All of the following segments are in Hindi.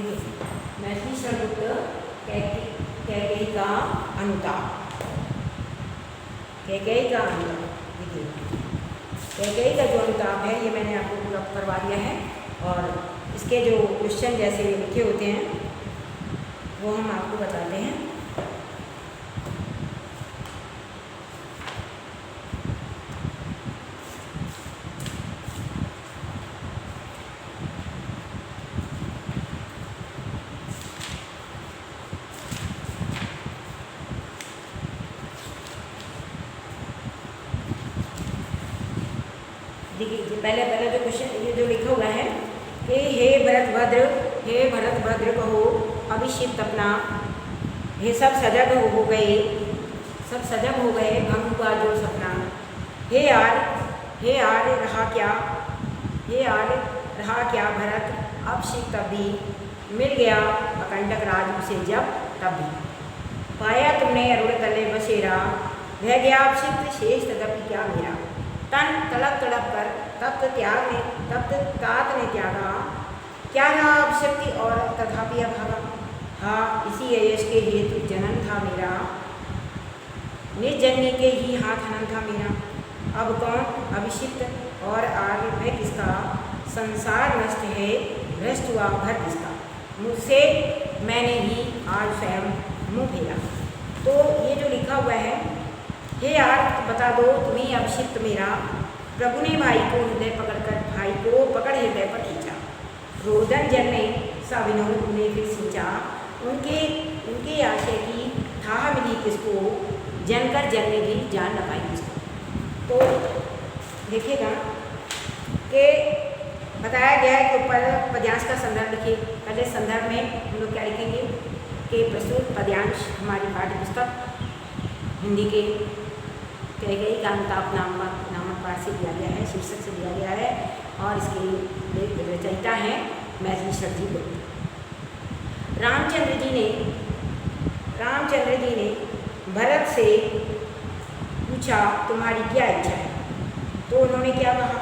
मैथिली शब्द कैकेयी का अनुताप। कैकेयी का अनुताप देखिए, कैकेयी का जो अनुताप है ये मैंने आपको पूरा करवा दिया है, और इसके जो क्वेश्चन जैसे लिखे होते हैं वो हम आपको बताते हैं। देखिए पहले जो क्वेश्चन ये जो लिखा हुआ है कि हे भरतभद्र कहो अभिषिक्त अपना, हे सब सजग हो गए, भंग हुआ जो सपना। हे यार रहा क्या भरत अभिषिक्त तब भी, मिल गया अकंटक राज उसे जब तब भी। पाया तुमने अरुण तले बसेरा, रह गया अभिषिक्त शेष तदपि क्या मेरा। तन तड़प कर तप्त तात ने त्यागा, क्या रहा अभिशक्ति और तथापि अभागा। हाँ इसी यश के हेतु जनन था मेरा, निज जननी के ही हाथ हनन था मेरा। अब कौन अभिषिक्त और आगे है किसका, संसार नष्ट है भ्रष्ट हुआ घर किसका। मुझसे मैंने ही आज स्वयं मुँह फेरा। तो ये जो लिखा हुआ है, हे यार बता दो तुम्हें अभिषिक्त मेरा। प्रभु ने भाई को हृदय पकड़ हृदय पर खींचा। रोदन जन ने सविनोद उन्हें फिर सींचा, उनके आशय की था मिली किसको, जनकर जन ने भी जान न पाई किसको। तो देखिएगा कि बताया गया है कि ऊपर पद्यांश का संदर्भ लिखिए। पहले संदर्भ में हम लोग क्या लिखेंगे कि प्रस्तुत पद्यांश हमारी पाठ्य पुस्तक हिंदी के कैकेयी का अनुताप नामक पाठ से दिया गया है, शीर्षक से दिया गया है, और इसके रचयिता हैं मैथिली शब्द गुप्त। रामचंद्र जी ने भरत से पूछा तुम्हारी क्या इच्छा है। तो उन्होंने क्या कहा,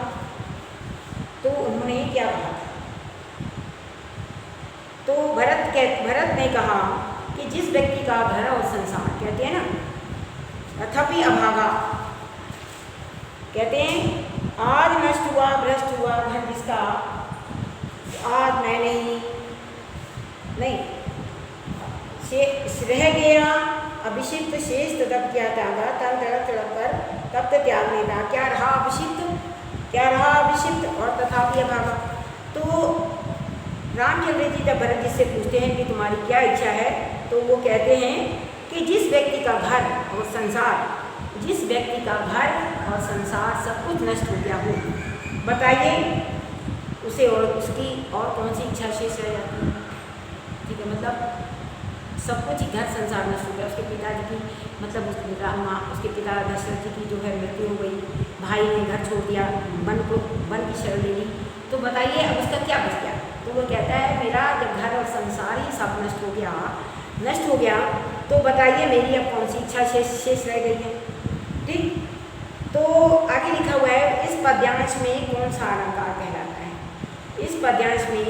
तो भरत ने कहा कि जिस व्यक्ति का घर और संसार, कहते हैं ना तथापि अभागा, कहते हैं आज नष्ट हुआ भ्रष्ट हुआ घर जिसका, आज मैं नहीं रह गया अभिषिक्त शेष तदप क्या त्यागा। तन तड़प कर तब तक त्याग नहीं था, क्या रहा अभिषिक्त और तथापि अभागा। तो रामचंद्र जी जब भरत जी से पूछते हैं कि तुम्हारी क्या इच्छा है, तो वो कहते हैं कि जिस व्यक्ति का घर और संसार सब कुछ नष्ट हो गया हो, बताइए उसे और उसकी और कौन सी इच्छा शेष रह जाती है। ठीक है, मतलब सब कुछ ही घर संसार नष्ट हो गया। उसके पिताजी की मतलब उसके पिता दशरथ जी की जो है मृत्यु हो गई, भाई ने घर छोड़ दिया, वन की शरण ले ली। तो बताइए अब उसका क्या बच गया। तो वो कहता है मेरा जब घर और संसार ही सब नष्ट हो गया तो बताइए मेरी अब कौन सी इच्छा शेष रह गई है। ठीक, तो आगे लिखा हुआ है इस पद्यांश में कौन सा अलंकार कहलाता है। इस पद्यांश में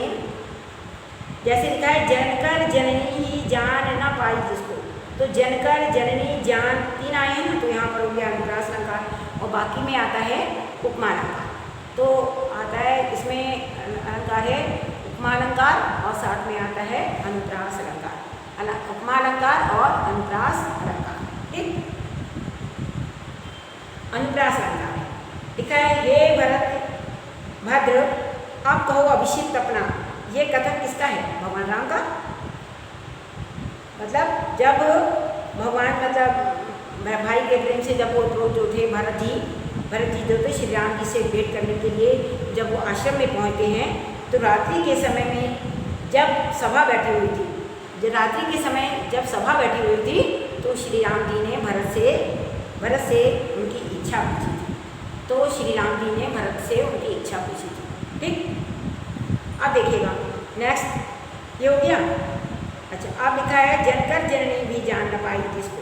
जैसे लिखा है जनकर जननी ही जान न पाई जिसको, तो जनकर जननी जान तीन आए हैं ना, तो यहाँ पर हो गया अनुप्रास अलंकार, और बाकी में आता है उपमा अलंकार। तो आता है इसमें अलंकार है उपमा अलंकार और साथ में आता है अनुप्रास अलंकार, उपमा अलंकार और अनुप्रास अलंकार। ठीक, अनुप्रास अलंकार है, लिखा है हे भद्र अब कहो अभिषिक्त अपना। ये कथन किसका है, भगवान राम का। मतलब जब भगवान भाई के प्रेम से जब वो जो थे भरत जी जो थे श्री राम जी से भेंट करने के लिए जब वो आश्रम में पहुँचते हैं, तो रात्रि के समय में जब सभा बैठी हुई थी, तो श्री राम जी ने भरत से उनकी इच्छा पूछी थी। तो श्री राम जी ने भरत से उनकी इच्छा पूछी थी। ठीक, अब देखिएगा नेक्स्ट ये हो गया। अच्छा, अब लिखा है जनकर जननी भी जान न पाई जिसको,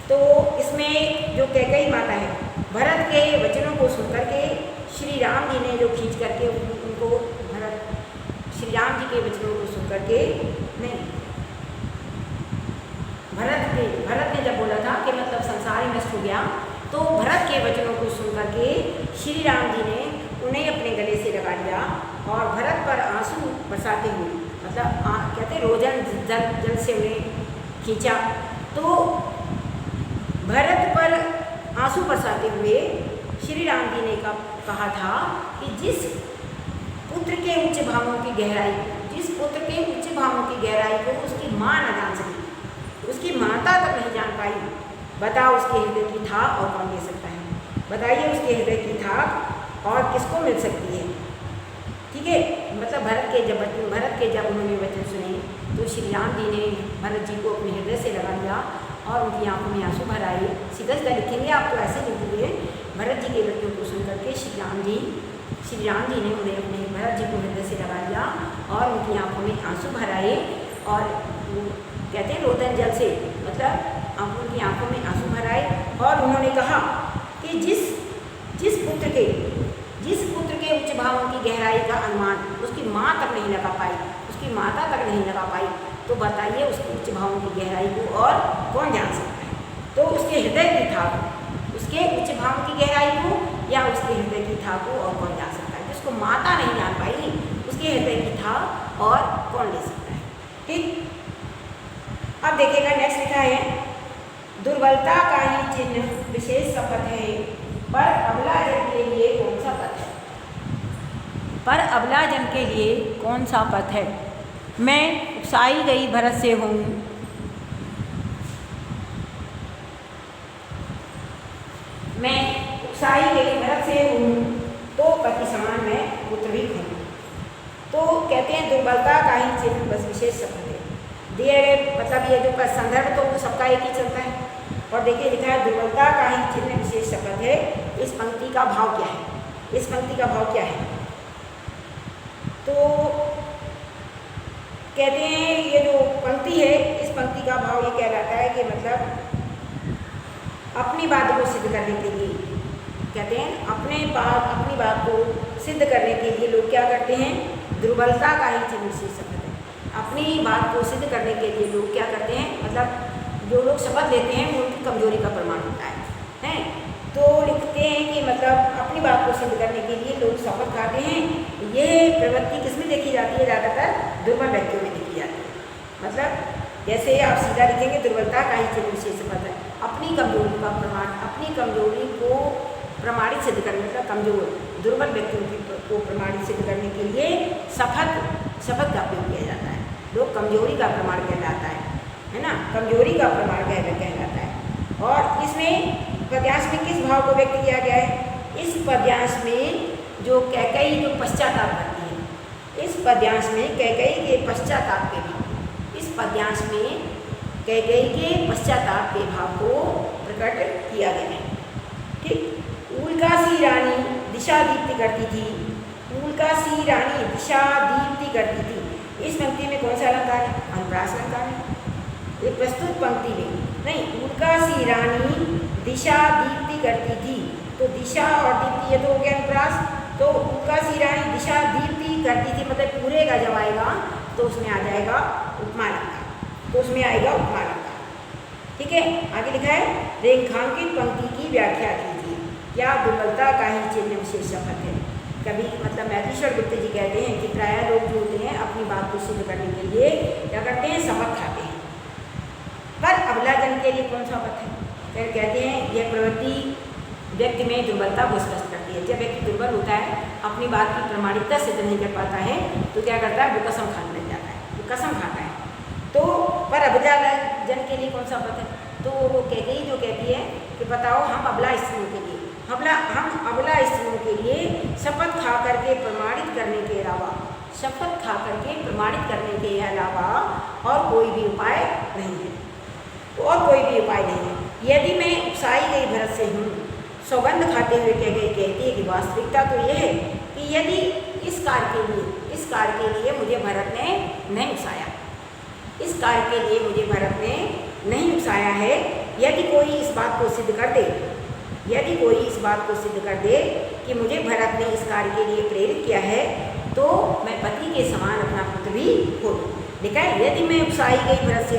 तो इसमें जो कैकेयी माता है भरत के वचनों को सुनकर के श्री राम जी ने जो खींच करके उनको भरत श्री राम जी के वचनों को सुन करके नहीं, भरत ने जब बोला था कि मतलब संसार ही नष्ट हो गया, तो भरत के वचनों को सुन करके श्री राम जी ने उन्हें अपने गले से लगा लिया और भरत पर आंसू बरसाते हुए, मतलब कहते रोजन जल से उन्हें खींचा। तो भरत पर आंसू बरसाते हुए श्री राम जी ने कहा था कि जिस पुत्र के उच्च भावों की गहराई, जिस पुत्र के उच्च भावों की गहराई को उसकी माँ न जान सकी, उसकी माता तक नहीं जान पाई, बताओ उसके हृदय की था और कौन दे सकता है? बताइए उसके हृदय की था और किसको मिल सकती है? ठीक है, मतलब भरत के जब उन्होंने वचन सुने तो श्री राम जी ने भरत जी को अपने हृदय से लगा लिया और उनकी आंखों में आंसू भर आए। सीधा सीधा लिखेंगे आप तो ऐसे लिखेंगे, भरत जी के वचनों को सुन करके श्री राम जी ने उन्हें अपने भरत जी को हृदय से लगा लिया और उनकी आंखों में आंसू भर आए और कहते हैं रोदन जल से, मतलब उनकी आंखों में आंसू भर आए और उन्होंने कहा कि जिस पुत्र के उच्च भावों की गहराई का अनुमान उसकी माँ तक नहीं लगा पाई, उसकी माता तक नहीं लगा पाई, तो बताइए उसके उच्च भावों की गहराई को और कौन जान सकता है? तो उसके हृदय की था, उसके उच्च भावों की गहराई को या उसके हृदय की था को और कौन जान सकता है? जिसको माता नहीं जान पाई उसके हृदय की था और कौन ले सकता है? ठीक, अब देखिएगा नेक्स्ट लिखा है, दुर्बलता का ही चिन्ह विशेष शपथ है, पर अबला जन के लिए कौन सा पथ है? पर अबला जन के लिए कौन सा पथ है? मैं उकसाई गई भरत से हूँ, मैं उकसाई गई भरत से हूँ, तो पति समान मैं पुत्र भी हूँ। तो कहते हैं दुर्बलता का ही चिन्ह बस विशेष शपथ है। दिए गए मतलब ये जो संदर्भ तो सबका एक ही चलता है। और देखिए लिखा है दुर्बलता का ही चिन्ह विशेष शपथ है। इस पंक्ति का भाव क्या है? इस पंक्ति का भाव क्या है? तो कहते हैं ये जो पंक्ति है, इस पंक्ति का भाव ये कहलाता है कि मतलब अपनी बात को सिद्ध करने के लिए, कहते हैं अपनी बात को सिद्ध करने के लिए लोग क्या करते हैं? दुर्बलता का ही चिन्ह विशेष शपथ है। अपनी बात को सिद्ध करने के लिए लोग क्या करते हैं? मतलब जो लोग शपथ लेते हैं वो उनकी कमजोरी का प्रमाण होता है। तो लिखते हैं कि मतलब अपनी बात को सिद्ध करने के लिए लोग शपथ खाते हैं। ये प्रवृत्ति किसमें देखी जाती है? ज़्यादातर दुर्बल व्यक्तियों में देखी जाती है। मतलब जैसे आप सीधा लिखेंगे दुर्बलता का ही चिन्ह विशेष शपथ है, अपनी कमजोरी का प्रमाण, अपनी कमजोरी को प्रमाणित सिद्ध करने, मतलब कमजोर दुर्बल व्यक्तियों को प्रमाणित सिद्ध करने के लिए शपथ का उपयोग किया जाता है। लोग कमजोरी का प्रमाण कहलाता है ना, कमजोरी का प्रमाण कहलाता है। और इसमें पद्यांश में किस भाव को व्यक्त किया गया है? इस पद्यांश में जो कैकेयी जो पश्चाताप करती है, इस पद्यांश में कैकेयी के पश्चाताप के भाव, इस पद्यांश में कैकेयी के पश्चाताप के भाव को प्रकट किया गया है। ठीक, उल्कासी रानी दिशा दीप्ति करती थी, उल्कासी रानी दिशा दीप्ति करती थी। इस पंक्ति में कौन सा अलंकार है? अनुप्रास अलंकार है। ये प्रस्तुत पंक्ति में नहीं, उल्कासी रानी दिशा दीप्ति करती थी, तो दिशा और दीप्ति ये तो हो गया अनुप्रास। तो उल्कासी रानी दिशा दीप्ति करती थी मतलब पूरे का जब आएगा तो उसमें आ जाएगा उपमा अलंकार, तो उसमें आएगा उपमा अलंकार। ठीक है, आगे लिखा है रेखांकित पंक्ति की व्याख्या कीजिए, क्या दुर्बलता का ही चिन्ह विशेष शपथ है? कभी मतलब मैथिलीश्वर गुप्त जी कहते हैं कि प्रायः लोग जो होते हैं अपनी बात को सिद्ध करने के लिए क्या करते हैं? शपथ खाते हैं। पर अबला जन के लिए कौन सा पथ है? फिर कहते हैं यह प्रवृत्ति व्यक्ति में दुर्बलता को स्पष्ट करती है। जब व्यक्ति दुर्बल होता है, अपनी बात की प्रमाणिकता सिद्ध नहीं कर पाता है, तो क्या करता है? वो कसम खाने लग जाता है, वो कसम खाता है। तो पर अबला जन के लिए कौन सा पथ है? तो वो कैकेयी जो कहती है कि बताओ हम अबला स्त्रियों के लिए, हम अबला स्त्रियों के लिए शपथ खा करके प्रमाणित करने के अलावा, शपथ खा करके प्रमाणित करने के अलावा और कोई भी उपाय नहीं है, और कोई भी उपाय नहीं है। यदि मैं उकसाई गई भरत से हूँ, सौगंध खाते हुए कहती है कि वास्तविकता तो यह है कि यदि इस कार्य के लिए मुझे भरत ने नहीं उकसाया, इस कार्य के लिए मुझे भरत ने नहीं उकसाया है, यदि कोई इस बात को सिद्ध कर दे, यदि कोई इस बात को सिद्ध कर दे कि मुझे भरत ने इस कार्य के लिए प्रेरित किया है तो मैं पति के समान अपना पुत्र भी खो दूँ। देखा है, यदि मैं उकसाई गई भरत से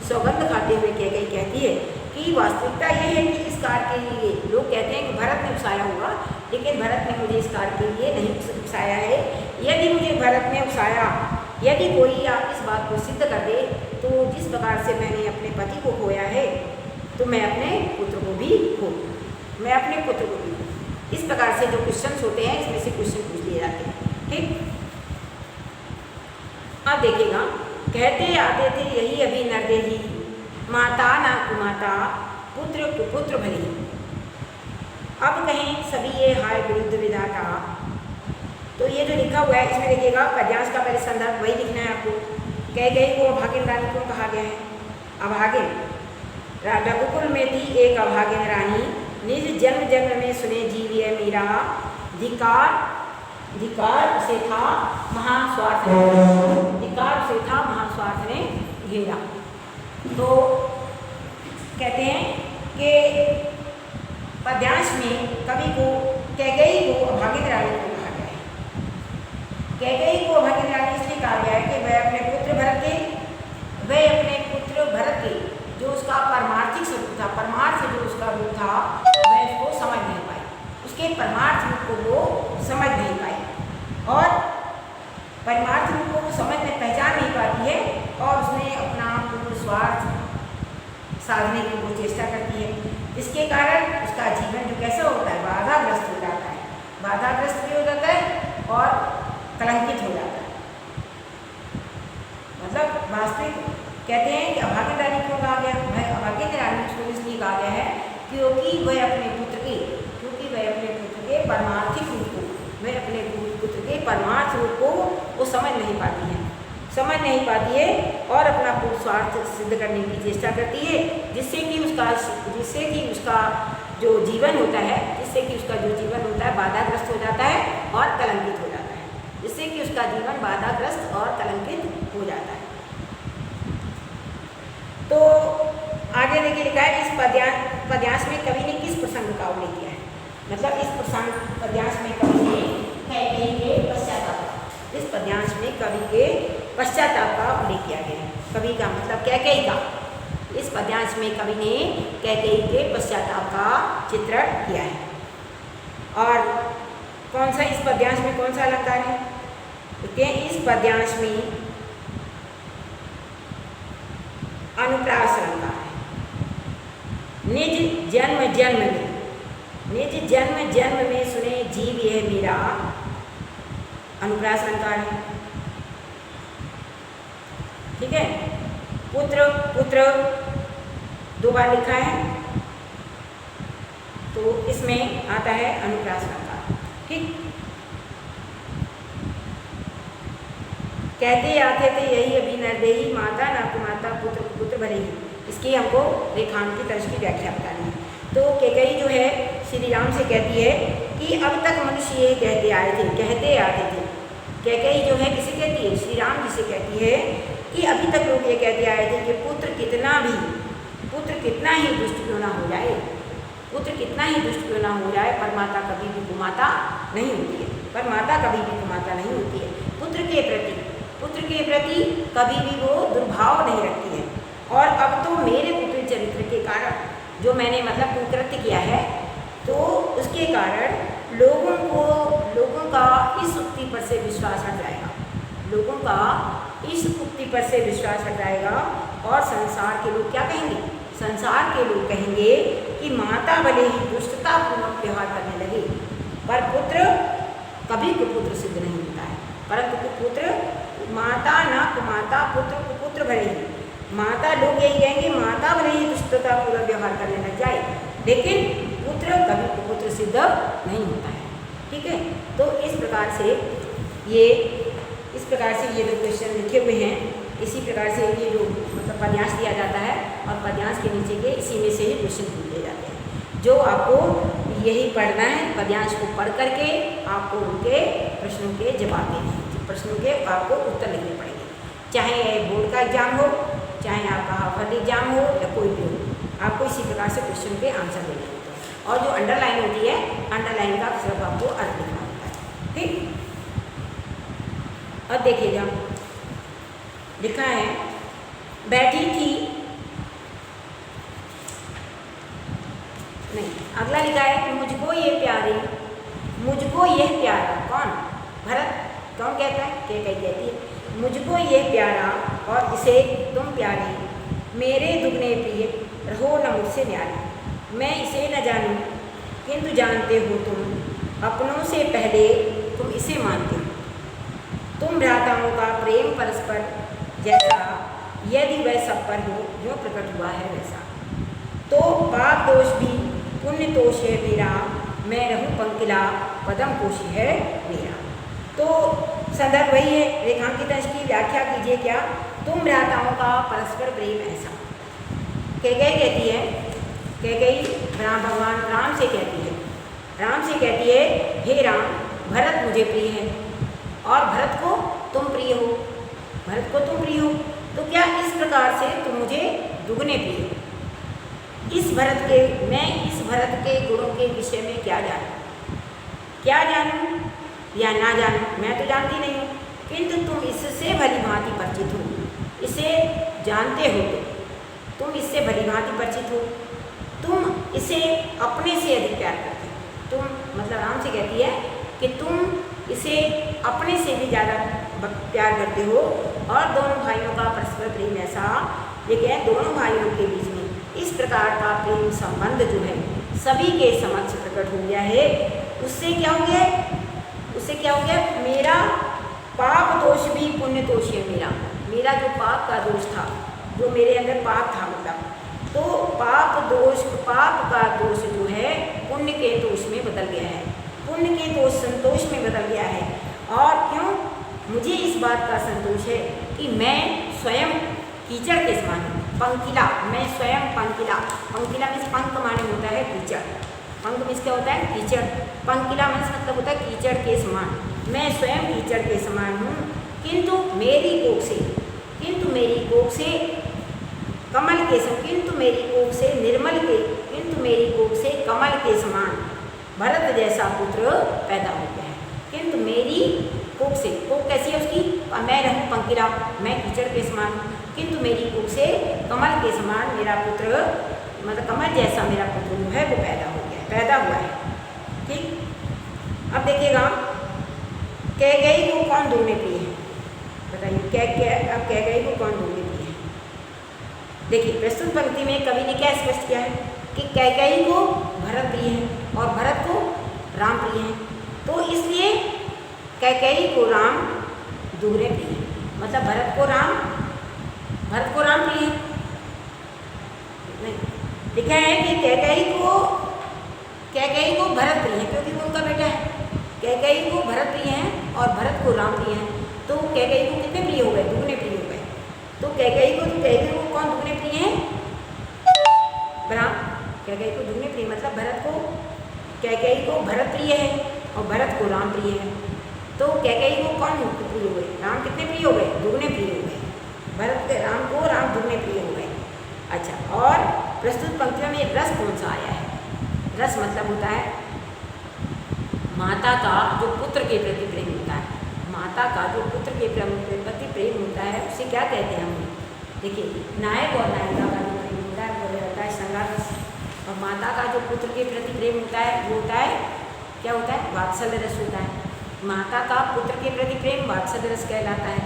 सौगंध खाते हुए कैकेयी कहती है कि वास्तविकता यह है कि इस कार्य के लिए लोग कहते हैं कि भरत ने उकसाया होगा, लेकिन भरत ने मुझे इस कार्य के लिए नहीं उकसाया है। यदि मुझे भरत ने उकसाया, यदि कोई आप इस बात को सिद्ध कर दे तो जिस प्रकार से मैंने अपने पति को खोया है तो मैं अपने पुत्र को भी खो दूँ, मैं अपने पुत्र को भी खो। इस प्रकार से जो क्वेश्चन होते हैं इसमें से क्वेश्चन पूछ लिए जाते हैं। ठीक, अब देखिएगा, कहते आते थे यही अभी नरदेही, माता ना कुमाता पुत्र कुपुत्र भली। अब कहें सभी ये हाय विरुद्ध विधाता। तो ये जो लिखा हुआ है इसमें देखिएगा, पद्यांश का पहले संदर्भ वही लिखना है आपको। कैकेयी को अभागिन रानी क्यों कहा गया है? अभागिन, रघुकुल में थी एक अभागिन रानी, निज जन्म जन्म में सुने जीव ये मीरा, धिकार से था महास्वार्थ ने, धिकार से था महास्वार्थ ने घेरा। तो कहते हैं कि पद्यांश में कवि को कैकेयी को अभागिन रानी को कहा गया है। कैकेयी को अभागिन रानी इसलिए कहा गया है कि वह अपने पुत्र भरत के जो उसका परमार्थिक स्वरूप था, परमार्थ जो उसका रूप था, वह उसको समझ नहीं पाई, उसके परमार्थ रूप को वो समझ नहीं पाई, और परमार्थ रूप को वो समझ में पहचान नहीं पाती है, और उसने अपना पूर्ण स्वार्थ साधने की वो चेष्टा करती है। इसके कारण उसका जीवन जो कैसा होता है, बाधाग्रस्त हो जाता है, बाधाग्रस्त भी हो जाता है और कलंकित हो जाता है। मतलब वास्तविक कहते हैं कि अभागिन रानी क्यों कहा गया? वह अभागिन रानी को इसलिए कहा गया है क्योंकि वह अपने पुत्र के परमार्थिक रूप को, वह अपने पुत्र के परमार्थ रूप को वो समझ नहीं पाती है और अपना पूर्ण स्वार्थ सिद्ध करने की चेष्टा करती है, जिससे कि उसका जो जीवन होता है बाधाग्रस्त हो जाता है और कलंकित हो जाता है, जिससे कि उसका जीवन बाधाग्रस्त और कलंकित हो जाता है। तो आगे देखिए लिखा है, इस पद्यांश में कवि ने किस प्रसंग का उल्लेख किया है? मतलब इस पद्यांश में कवि ने कैकेयी के पश्चाताप, इस पद्यांश में कवि के पश्चाताप का उल्लेख किया गया है। कवि का मतलब कैकेयी का, इस पद्यांश में कवि ने कैकेयी के पश्चाताप का चित्रण किया है। और कौन सा इस पद्यांश में कौन सा अलंकार है? देखते हैं, इस पद्यांश में अनुप्रास अलंकार है। निज जन्म में सुने जीव यह मीरा, अनुप्रास अलंकार है। ठीक है, पुत्र दो बार लिखा है, तो इसमें आता है अनुप्रास अलंकार। ठीक, कहते आते थे यही अभी नरदेही, माता ना कुमाता पुत्र कुपुत्र भले ही। इसकी हमको रेखांकित अंश की व्याख्या बतानी है। तो कैकेयी जो है श्री राम से कहती है कि अब तक मनुष्य ये कहते आते थे। कैकेयी जो है किसे कहती है? श्री राम जी से कहती है कि अभी तक लोग ये कहते आए थे कि पुत्र कितना ही दुष्ट क्यों ना हो जाए, पर माता कभी भी कुमाता नहीं होती है, पुत्र के प्रति कभी भी वो दुर्भाव नहीं रखती है। और अब तो मेरे पुत्र चरित्र के कारण जो मैंने मतलब कुकृत्य किया है, तो उसके कारण लोगों का इस उक्ति पर से विश्वास हट जाएगा, और संसार के लोग क्या कहेंगे? संसार के लोग कहेंगे कि माता भले ही दुष्टतापूर्वक व्यवहार करने लगे, पर पुत्र कभी कुपुत्र सिद्ध नहीं होता है। परंतु कुपुत्र, माता ना कुमाता पुत्र कुपुत्र भले ही, माता लोग यही कहेंगे माता भले ही दुष्टतापूर्वक व्यवहार करने लग जाए, लेकिन पुत्र कभी कुपुत्र सिद्ध नहीं होता है। ठीक है, तो इस प्रकार से ये जो क्वेश्चन लिखे हुए हैं, इसी प्रकार से ये जो मतलब पद्यांश दिया जाता है, और पद्यांश के नीचे के इसी में से ही क्वेश्चन पूछे जाते हैं। जो आपको यही पढ़ना है, पद्यांश को पढ़ करके आपको उनके प्रश्नों के जवाब देने हैं, प्रश्नों के आपको उत्तर लिखने पड़ेंगे, चाहे बोर्ड का एग्जाम हो, चाहे आपका हाफ ईयरली एग्जाम हो, या कोई भी हो, आपको इसी प्रकार से क्वेश्चन के आंसर देने होते हैं। और जो अंडरलाइन होती है, अंडरलाइन का सिर्फ आपको अर्थ लिखना होता है। ठीक, अब देखिएगा लिखा है बैठी थी, नहीं अगला लिखा है कि मुझको ये प्यारी, मुझको यह प्यारा, कौन? भरत। कौन कहता है? कई कहती है मुझको ये प्यारा और इसे तुम प्यारी, मेरे दुगने प्रिय रहो न मुझसे न्यारी। मैं इसे न जानूं किंतु जानते हो तुम, अपनों से पहले तुम इसे मानते हो। तुम भ्राताओं का प्रेम परस्पर जैसा, यदि वह सब पर हो जो प्रकट हुआ है वैसा। तो पाप दोष भी पुण्य तोष है मेरा, मैं रहूं पंकिला पदम पोषी है मेरा। तो संदर्भ वही है, रेखांकित अंश की व्याख्या कीजिए क्या? तुम भ्राताओं का परस्पर प्रेम ऐसा। कैकेयी कहती है, कैकेयी भगवान राम से कहती है, राम से कहती है हे राम, भरत मुझे प्रिय है और भरत को तुम प्रिय हो, भरत को तुम प्रिय हो, तो क्या इस प्रकार से तुम मुझे दुगने प्रिय हो। इस भरत के, मैं इस भरत के गुणों के विषय में क्या जानूं, क्या जानूं या ना जानूं, मैं तो जानती नहीं हूँ, किंतु तुम इससे भली भांति परिचित हो, इसे जानते हो, तुम इससे भली भांति परिचित हो, तुम इसे अपने से अधिक प्यार करते हो। तुम मतलब राम से कहती है कि तुम इसे अपने से भी ज़्यादा प्यार करते हो और दोनों भाइयों का परस्पर प्रेम ऐसा, ये क्या है, दोनों भाइयों के बीच में इस प्रकार का प्रेम संबंध जो है सभी के समक्ष प्रकट हो गया है। उससे क्या हो गया, उससे क्या हो गया, मेरा पाप दोष भी पुण्य दोष है मेरा, मेरा जो पाप का दोष था, जो मेरे अंदर पाप था मतलब, तो पाप दोष, पाप का दोष जो है पुण्य के दोष में बदल गया है, पुण्य के दोष संतोष में बदल गया है। और क्यों? मुझे इस बात का संतोष है कि मैं स्वयं कीचड़ के समान हूँ, पंकिला, मैं स्वयं पंकिला, पंकिला मीन्स पंक माने होता है कीचड़, पंक मीन्स क्या होता है, कीचड़, पंकिला मीन्स मतलब होता है कीचड़ के समान, मैं स्वयं कीचड़ के समान हूँ, किंतु मेरी कोख से, किंतु मेरी कोख से कमल के समान, किंतु मेरी कोख से निर्मल के, किंतु मेरी कोख से कमल के समान भरत जैसा पुत्र पैदा हो गया है। किंतु मेरी कोख से, कोख कैसी है उसकी, मैं रहूँ पंकिला, मैं कीचड़ के समान हूँ, किंतु मेरी कोख से कमल के समान मेरा पुत्र, मतलब कमल जैसा मेरा पुत्र जो है वो पैदा हो गया, पैदा हुआ है। ठीक, अब देखिएगा कैकेयी को कौन दुगने प्रिय है, बताइए, अब कैकेयी को कौन दुगने प्रिय है। देखिए प्रस्तुत पंक्ति में कवि ने क्या स्पष्ट किया है कि कैकेयी को भरत प्रिय है और भरत को राम प्रिय है, तो इसलिए कैकेयी को राम दुगने प्रिय है, मतलब भरत को राम प्रिय है। नहीं, लिखा है कि कैकेयी को भरत प्रिय है क्योंकि वो उनका बेटा है, कैकेयी को भरत प्रिय है और भरत को राम प्रिय है, तो कैकेयी को कितने प्रिय हो गए, दुगने प्रिय हो गए। तो कैकेयी को कौन दुगने प्रिय है, राम, कैकेयी को दुगने प्रिय मतलब भरत को, कैकेयी को भरत प्रिय है और भरत को राम प्रिय है, तो कैकेयी को कौन प्रिय हो गए, राम कितने प्रिय हो गए, दुगने प्रिय हो गए, भरत के राम को राम दुगने प्रिय हो गए। अच्छा, और प्रस्तुत पंक्तियों में रस कौन सा आया है, रस मतलब होता है माता का जो पुत्र के प्रति प्रेम होता है, माता का जो पुत्र के प्रति प्रेम होता है उसे क्या कहते हैं हम। देखिए नायक और नायिका का जो प्रेम होता है वो होता है श्रृंगार रस, और माता का जो पुत्र के प्रति प्रेम होता है वो होता है, क्या होता है, वात्सल्य रस होता है। माता का पुत्र के प्रति प्रेम वात्सल्य रस कहलाता है।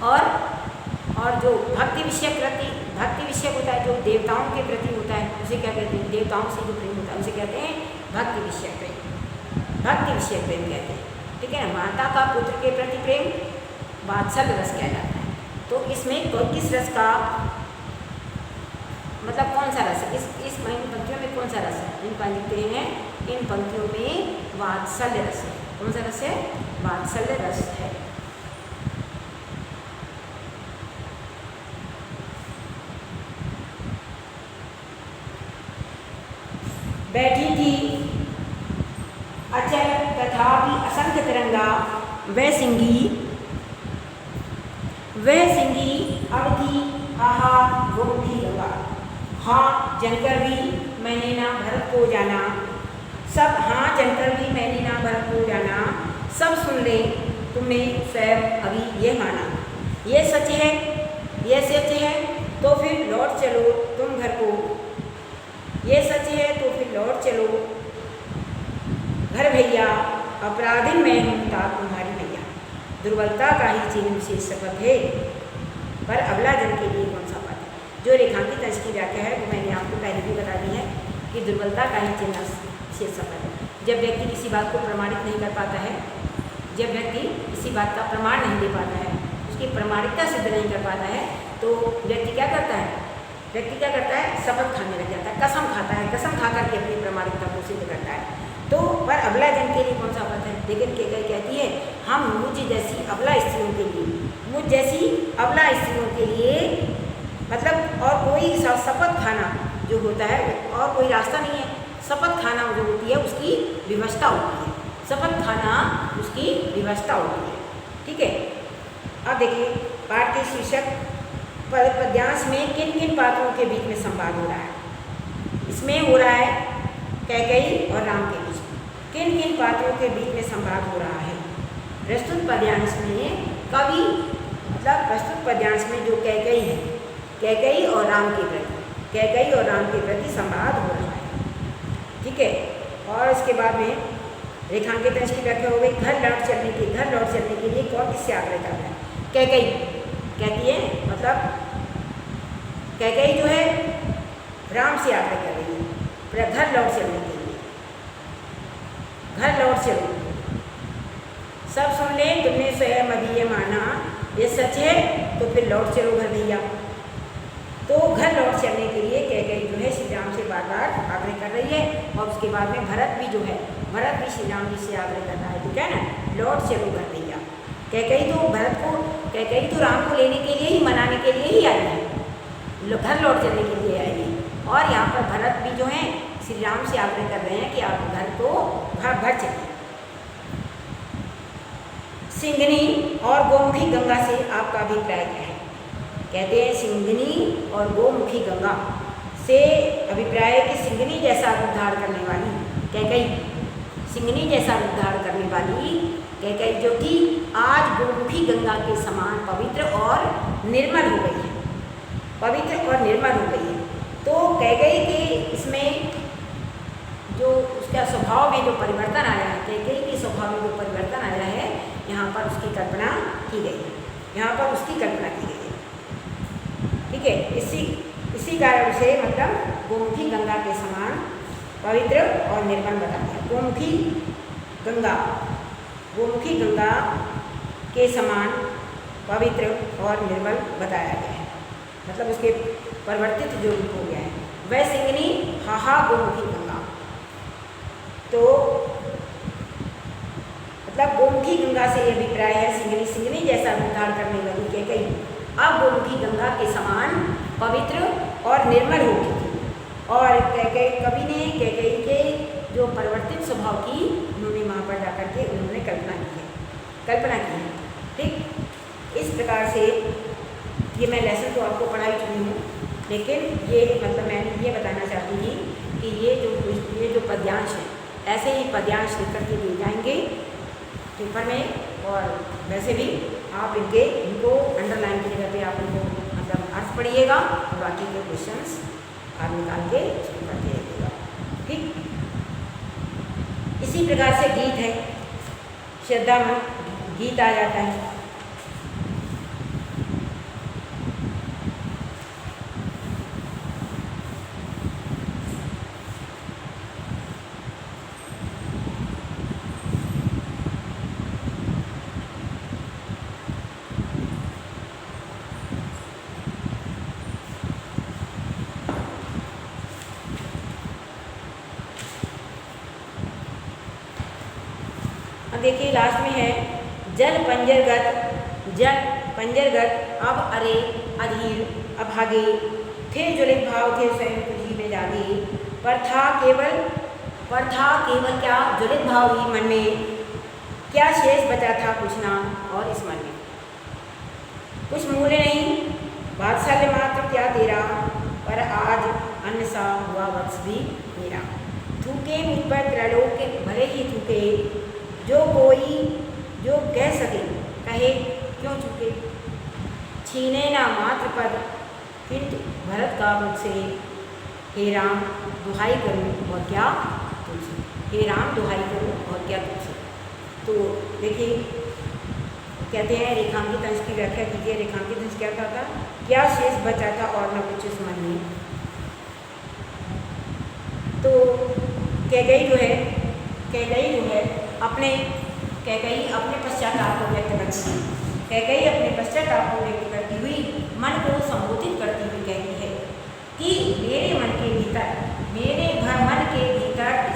और जो भक्ति विषयक होता है, जो देवताओं के प्रति होता है उसे क्या कहते हैं, देवताओं से जो प्रेम होता है उसे कहते हैं भक्ति विषयक प्रेम, भक्ति विषयक प्रेम कहते हैं। ठीक है, माता का पुत्र के प्रति प्रेम वात्सल्य रस कहलाता है। तो इसमें किस रस का मतलब कौन सा रस है, इस पंक्तियों में कौन सा रस है, इन पंक्तियों में, इन पंक्तियों में वात्सल्य रस है। कौन सा रस है, वात्सल्य रस है। बैठी थी अचल तथापि असंख्य तरंगा, वह सिंगी अब थी आहा वो थी लगा। हाँ जनकर भी मैंने ना भरत को जाना, सब हाँ जनकर भी मैंने ना भरत को जाना, सब सुन ले तुमने स्वयं अभी ये माना। ये सच है, ये सच है तो फिर लौट चलो तुम घर को, ये सच है तो फिर लौट चलो घर भैया, अपराधी मैं हूँ ता तुम्हारी भैया। दुर्बलता का ही चिन्ह विशेष शपथ है, पर अबला जन के लिए कौन सा पद है। जो रेखांकित अंश की व्याख्या है वो मैंने आपको पहले भी बता दी है कि दुर्बलता का ही चिन्ह विशेष शपथ है। जब व्यक्ति किसी बात को प्रमाणित नहीं कर पाता है, जब व्यक्ति किसी बात का प्रमाण नहीं दे पाता है, उसकी प्रामाणिकता सिद्ध नहीं कर पाता है, तो व्यक्ति क्या करता है, व्यक्ति क्या करता है, शपथ खाने लग जाता है, कसम खाता है, कसम खा करके अपनी प्रामाणिकता को सिद्ध करता है। तो पर अबला जन के लिए कौन सा पद है। लेकिन केकई कहती है हम मुझ जैसी अबला स्त्रियों के लिए, मुझ जैसी अबला स्त्रियों के लिए मतलब और कोई शपथ खाना जो होता है और कोई रास्ता नहीं है। शपथ खाना जो होती है उसकी विवशता होती है, शपथ खाना उसकी विवशता होती है। ठीक है, अब देखिए पाठ के शीर्षक पद्यांश में किन किन पात्रों के बीच में संवाद हो रहा है। इसमें हो रहा है कैकेयी और राम के बीच में। किन किन पात्रों के बीच में संवाद हो रहा है। प्रस्तुत पद्यांश में कवि मतलब प्रस्तुत पद्यांश में जो कैकेयी है, कैकेयी और राम के प्रति, कैकेयी और राम के प्रति संवाद हो रहा है। ठीक है, और इसके बाद में रेखांकित अंश की व्याख्या हो गई। घर लौट चलने के लिए कौन किससे आग्रह कर रहा है। कैकेयी कहती है मतलब कैकेयी जो है राम से आग्रह कर रही है घर लौट चलने के लिए, घर लौट चलो सब सुन ले तुमने स्वयं अभी ये माना, ये सच है तो फिर लौट चलो घर भैया। तो घर लौट चलने के लिए कैकेयी जो है श्री राम से बार बार आग्रह कर रही है। और उसके बाद में भरत भी जो है, भरत भी श्री राम जी से आग्रह कर रहा है, ठीक है ना, लौट चलो घर भैया। कैकेयी तो भरत को, कैकेयी तो राम को लेने के लिए ही, मनाने के लिए ही आई है, घर लौट चलने के लिए आई है। और यहाँ पर भरत भी जो है श्री राम से आग्रह कर रहे हैं कि आप घर चलिए। सिंघनी और गोमुखी गंगा से आपका अभिप्राय क्या है। कहते हैं सिंघनी और गोमुखी गंगा से अभिप्राय है कि सिंघनी जैसा रूप धारण करने वाली कैकेयी, सिंघनी जैसा रूप धारण करने वाली कैकेयी जो कि आज गोमुखी गंगा के समान पवित्र और निर्मल हो गई है, पवित्र और निर्मल हो गई है। तो कैकेयी के इसमें जो उसका स्वभाव में जो परिवर्तन आया है, कैकेयी के स्वभाव में जो परिवर्तन आया है, यहाँ पर उसकी कल्पना की गई है, यहाँ पर उसकी कल्पना की गई है। ठीक है, इसी कारण से मतलब गोमुखी गंगा के समान पवित्र और निर्मल बताते हैं। गोमुखी गंगा के समान पवित्र और निर्मल बताया गया है, मतलब उसके परिवर्तित जो रूप हो गया है। वह सिंघनी हाहा गोमुखी गंगा, तो मतलब गोमुखी गंगा से ये अभिप्राय है सिंघनी जैसा रूप धारण करने वाली कैकेयी अब गोमुखी गंगा के समान पवित्र और निर्मल हो गई थी। और कवि ने कैकेयी के जो परिवर्तित स्वभाव की उन्होंने वहाँ पर जाकर के उन्होंने कल्पना की है। ठीक, इस प्रकार से ये मैं लेसन तो आपको पढ़ा ही चुकी हूँ, लेकिन ये मतलब मैं ये बताना चाहती थी कि ये जो पद्यांश है ऐसे ही पद्यांश लिख करके दिए जाएंगे पेपर में, और वैसे भी आप इनको अंडरलाइन की जगह पे आप इनको मतलब अर्थ पढ़िएगा और बाकी के क्वेश्चंस आप निकाल के उसको करते रहिएगा। ठीक, इसी प्रकार से गीत है, श्रद्धा में गीत आ जाता है। देखिए लास्ट में है जल पंजरगत अब अरे अधीर अभागे थे ज्वलित भाव थे स्वयं तुझी में जागे। पर था केवल क्या ज्वलित भाव ही मन में, क्या शेष बचा था कुछ ना और इस मन में कुछ मूल्य नहीं, वात्सल्य मात्र क्या तेरा, पर आज अन्न सा हुआ वत्स भी मेरा। थूक थूके मुझ पर त्रैलोक के भले ही थूके, जो कह सके कहे क्यों चूके। छीने ना मात्र पद किंतु भरत का मुझसे, हे राम दुहाई करूँ और क्या तुझसे। हे राम दुहाई करूँ और क्या तुझसे। तो देखिए कहते हैं रेखांकित अंश की व्याख्या कीजिए। रेखांकित अंश क्या था? क्या शेष बचा था और न कुछ इस मन में। तो कैकेयी अपने पश्चाताप को व्यक्त करती है। कैकेयी अपने पश्चाताप को व्यक्त करती हुई मन को संबोधित करती हुई कहती है कि मेरे मन के भीतर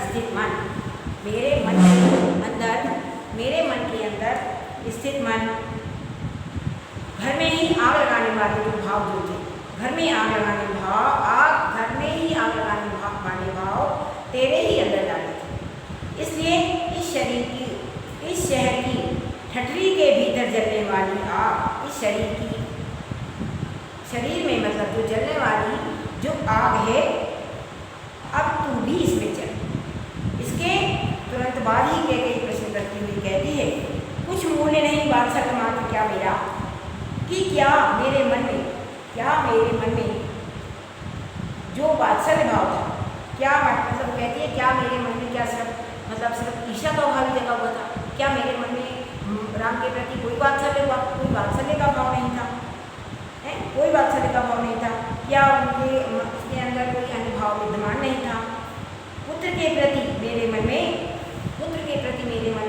स्थित मन, मेरे मन के अंदर स्थित मन, घर में ही आग लगाने वाले जो भाव जो थे, घर में ही आग लगाने भाव तेरे ही अंदर डाले थे। इसलिए इस शहर की ठठरी के भीतर जलने वाली आग, इस शरीर में मतलब जो जलने वाली जो आग है, अब तू भी इसमें चल। इसके तुरंत बाद ही कैकेयी प्रश्न करती हुई कहती है, कुछ मूल्य नहीं वात्सल्य मात्र क्या मेरा, कि क्या मेरे मन में जो वात्सल्य भाव था, क्या मतलब कहती है क्या मेरे मन में क्या सिर्फ ईर्ष्या का भाव जगा हुआ था। क्या मेरे मन में राम के प्रति कोई वात्सल्य का भाव नहीं था? कोई वात्सल्य का भाव नहीं था। क्या उसके अंदर कोई अन्य भाव विद्यमान नहीं था? पुत्र के प्रति मेरे मन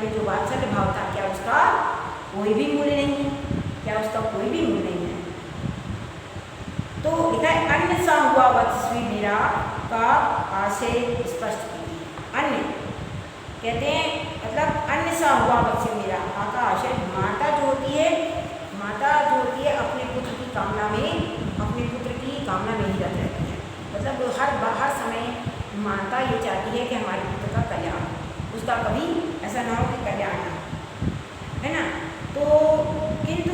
में जो वात्सल्य भाव था, क्या उसका कोई भी मूल्य नहीं है? तो लिखा है अन्न सा हुआ वत्सवी मेरा का आशय स्पष्ट कीजिए। अन्न कहते हैं मतलब अन्न सा हुआ वत्स मेरा का आशय माता जो होती है अपने पुत्र की कामना में ही रत रहती है। मतलब हर समय माता ये चाहती है कि हमारे पुत्र का कल्याण, उसका कभी ऐसा ना हो कि कल्याण ना, है ना। तो किंतु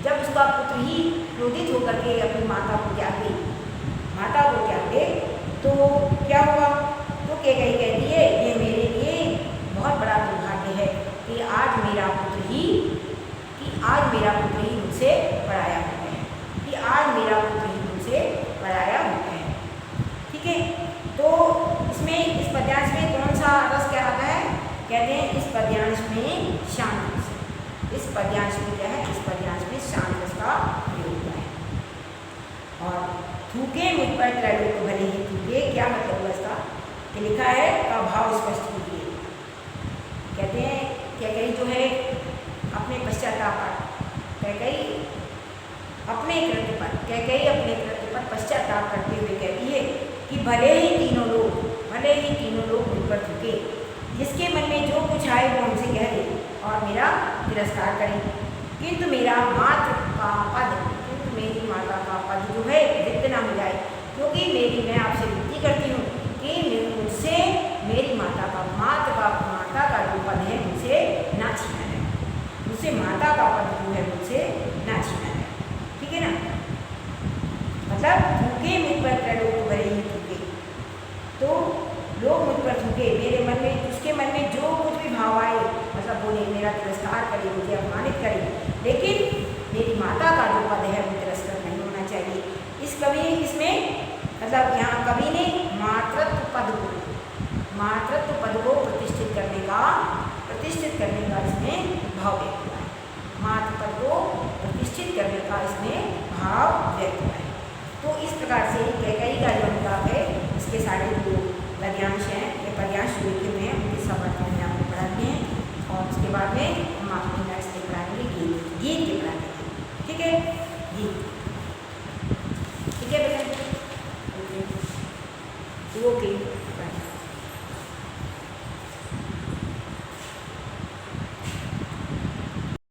जब उसका पुत्र ही क्रोधित होकर के अपनी माता को त्याग दे तो क्या हुआ? तो कैकेयी कहती है ये मेरे लिए बहुत बड़ा दुर्भाग्य है कि आज मेरा पुत्र ही मुझसे पराया हो गया है। ठीक है, तो इसमें इस पद्यांश में कौन सा रस क्या आता है? कहते हैं इस पद्यांश में शांत रस। इस पद्यांश में शांत रस का प्रयोग हुआ है। और थूके मुझ पर त्रैलोक भले ही थूके, क्या मतलब हुआ इसका? कि लिखा है का भाव स्पष्ट कीजिए। कहते हैं कैकेयी जो है अपने पश्चाताप पर, कैकेयी अपने कृत्य पर पश्चाताप करते हुए कहती है कि भले ही तीनों लोग मुझ पर थूके, जिसके मन में जो कुछ आए वो हमसे कह दे और मेरा तिरस्कार करें, किंतु मेरी माता का पद जो है रिक्त ना हो जाए। क्योंकि मैं आपसे विनती करती हूँ कि मुझसे मेरी माता का जो पद है मुझसे ना छीना जाए, ठीक है ना। मतलब थूके मुझ पर त्रैलोक भले ही थूके, तो लोग मुझ पर थूके, मेरे मन में उसके मन में जो कुछ भी भाव आए, मतलब बोले मेरा तिरस्कार करे, मुझे अपमानित करे, लेकिन मेरी माता का जो पद है वो तिरस्कार नहीं होना चाहिए। इसमें मतलब यहाँ कवि ने मातृत्व पद को प्रतिष्ठित करने का इसमें भाव व्यक्त हुआ है। मातृ पद को प्रतिष्ठित करने का इसमें भाव व्यक्त हुआ है। तो इस प्रकार से कैकेयी का जो अनुताप है, इसके सारे जो पद्यांश हैं